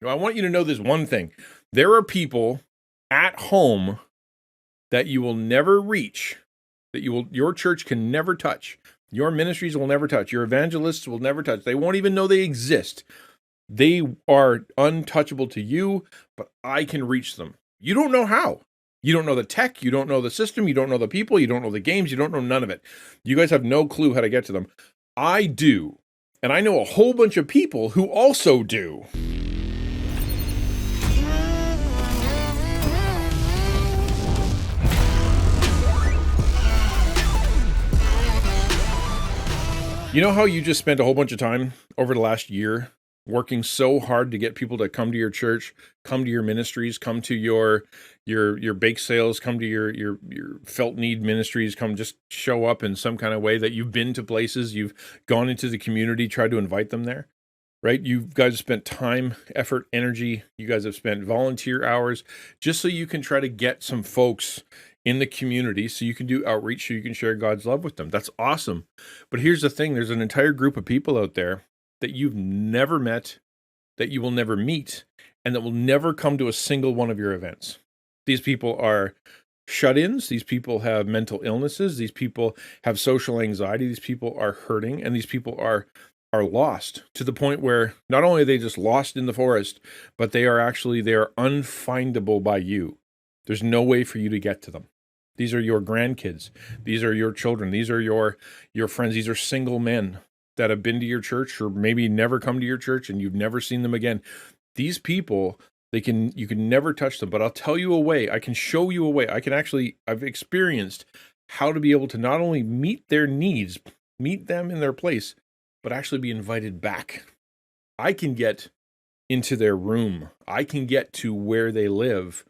I want you to know this one thing. There are people at home that you will never reach, that your church can never touch. Your ministries will never touch. Your evangelists will never touch. They won't even know they exist. They are untouchable to you, but I can reach them. You don't know how. You don't know the tech. You don't know the system. You don't know the people. You don't know the games. You don't know none of it. You guys have no clue how to get to them. I do. And I know a whole bunch of people who also do. You know how you just spent a whole bunch of time over the last year working so hard to get people to come to your church, come to your ministries, come to your bake sales, come to your felt need ministries, come just show up in some kind of way, that you've been to places, you've gone into the community, tried to invite them there, right? You guys have spent time, effort, energy. You guys have spent volunteer hours just so you can try to get some folks in the community, so you can do outreach, so you can share God's love with them. That's awesome. But here's the thing. There's an entire group of people out there that you've never met, that you will never meet, and that will never come to a single one of your events. These people are shut-ins. These people have mental illnesses. These people have social anxiety. These people are hurting, and these people are lost, to the point where not only are they just lost in the forest, but they are unfindable by you. There's no way for you to get to them. These are your grandkids. These are your children. These are your friends. These are single men that have been to your church or maybe never come to your church, and you've never seen them again. These people, you can never touch them, but I'll tell you a way. I can show you a way. I've experienced how to be able to not only meet their needs, meet them in their place, but actually be invited back. I can get into their room. I can get to where they live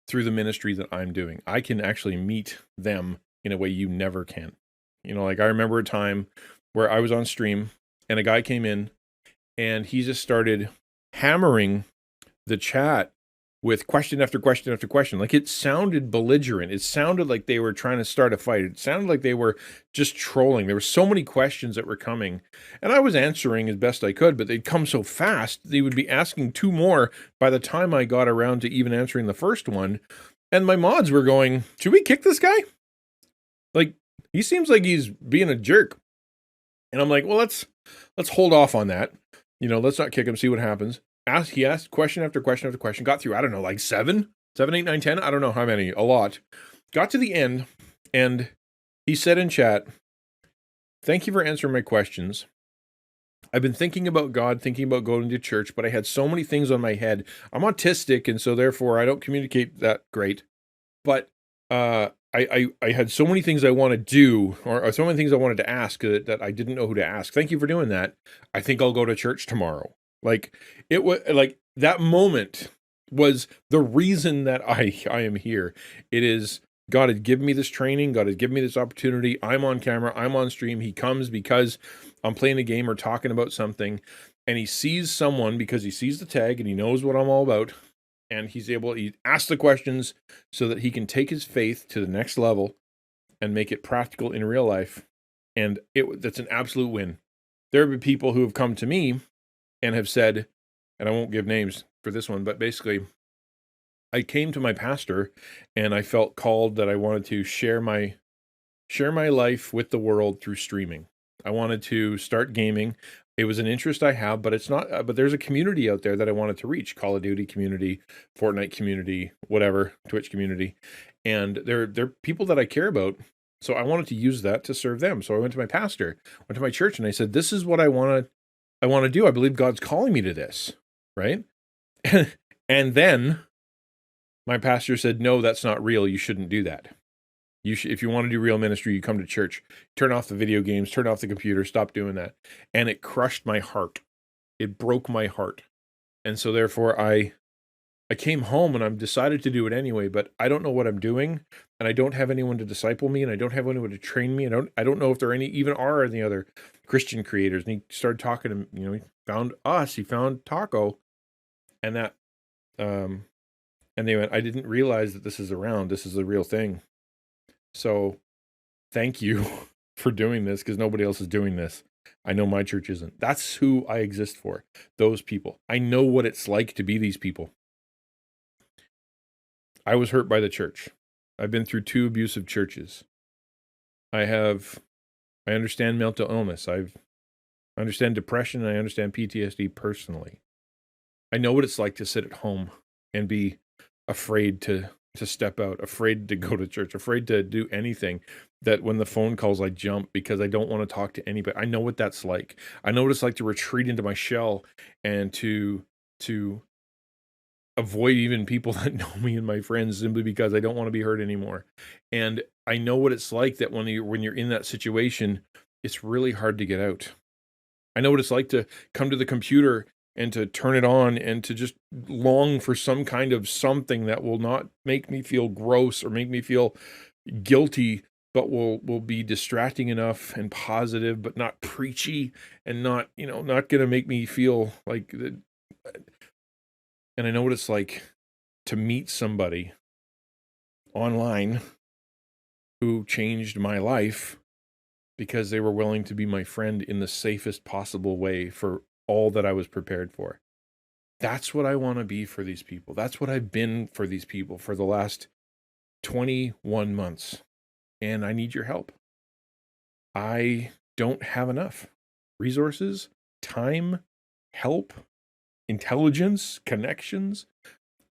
through the ministry that I'm doing. I can actually meet them in a way you never can. Like I remember a time where I was on stream and a guy came in and he just started hammering the chat with question after question after question. Like, it sounded belligerent. It sounded like they were trying to start a fight. It sounded like they were just trolling. There were so many questions that were coming, and I was answering as best I could, but they'd come so fast. They would be asking two more by the time I got around to even answering the first one. And my mods were going, should we kick this guy? Like, he seems like he's being a jerk. And I'm like, well, let's hold off on that. Let's not kick him, see what happens. He asked question after question after question, got through, I don't know, like 7, 8, 9, 10. I don't know how many, a lot. Got to the end, and he said in chat, thank you for answering my questions. I've been thinking about God, thinking about going to church, but I had so many things on my head. I'm autistic, and so therefore I don't communicate that great. But I had so many things I want to do, or so many things I wanted to ask that I didn't know who to ask. Thank you for doing that. I think I'll go to church tomorrow. Like, it was like that moment was the reason that I am here. It is God had given me this training. God had given me this opportunity. I'm on camera. I'm on stream. He comes because I'm playing a game or talking about something, and he sees someone because he sees the tag and he knows what I'm all about. And he asks the questions so that he can take his faith to the next level and make it practical in real life. And that's an absolute win. There have been people who have come to me and have said, and I won't give names for this one, but basically, I came to my pastor and I felt called that I wanted to share my life with the world through streaming. I wanted to start gaming. It was an interest I have, but it's not. But there's a community out there that I wanted to reach: Call of Duty community, Fortnite community, whatever, Twitch community, and they're people that I care about. So I wanted to use that to serve them. So I went to my pastor, went to my church, and I said, "This is what I want to do. I believe God's calling me to this." Right? And then my pastor said, "No, that's not real. You shouldn't do that. If you want to do real ministry, you come to church, turn off the video games, turn off the computer, stop doing that." And it crushed my heart. It broke my heart. And so therefore I came home and I've decided to do it anyway, but I don't know what I'm doing, and I don't have anyone to disciple me, and I don't have anyone to train me. I don't know if there are any other Christian creators. And he started talking to, he found us, he found T.A.C.O, and that, and they went, I didn't realize that this is around. This is the real thing. So thank you for doing this, because nobody else is doing this. I know my church isn't. That's who I exist for, those people. I know what it's like to be these people. I was hurt by the church. I've been through 2 abusive churches. I understand mental illness. I understand depression, and I understand PTSD personally. I know what it's like to sit at home and be afraid to step out, afraid to go to church, afraid to do anything, that when the phone calls, I jump because I don't want to talk to anybody. I know what that's like. I know what it's like to retreat into my shell and to avoid even people that know me and my friends simply because I don't want to be hurt anymore. And I know what it's like that when you're in that situation, it's really hard to get out. I know what it's like to come to the computer and to turn it on and to just long for some kind of something that will not make me feel gross or make me feel guilty, but will be distracting enough and positive, but not preachy and not going to make me feel like the. And I know what it's like to meet somebody online who changed my life because they were willing to be my friend in the safest possible way for all that I was prepared for. That's what I want to be for these people. That's what I've been for these people for the last 21 months. And I need your help. I don't have enough resources, time, help, intelligence, connections.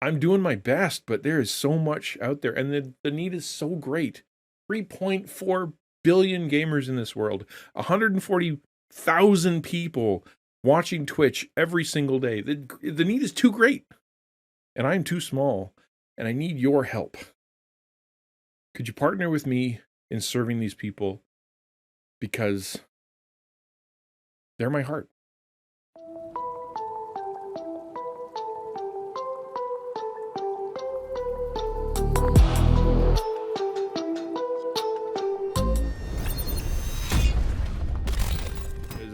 I'm doing my best, but there is so much out there, and the need is so great. 3.4 billion gamers in this world, 140,000 people watching Twitch every single day. The need is too great, and I'm too small, and I need your help. Could you partner with me in serving these people? Because they're my heart.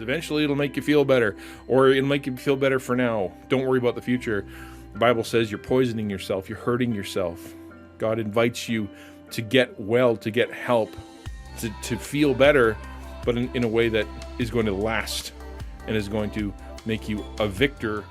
Eventually it'll make you feel better, or it'll make you feel better for now. Don't worry about the future. The Bible says you're poisoning yourself, you're hurting yourself. God invites you to get well, to get help, to feel better, but in a way that is going to last and is going to make you a victor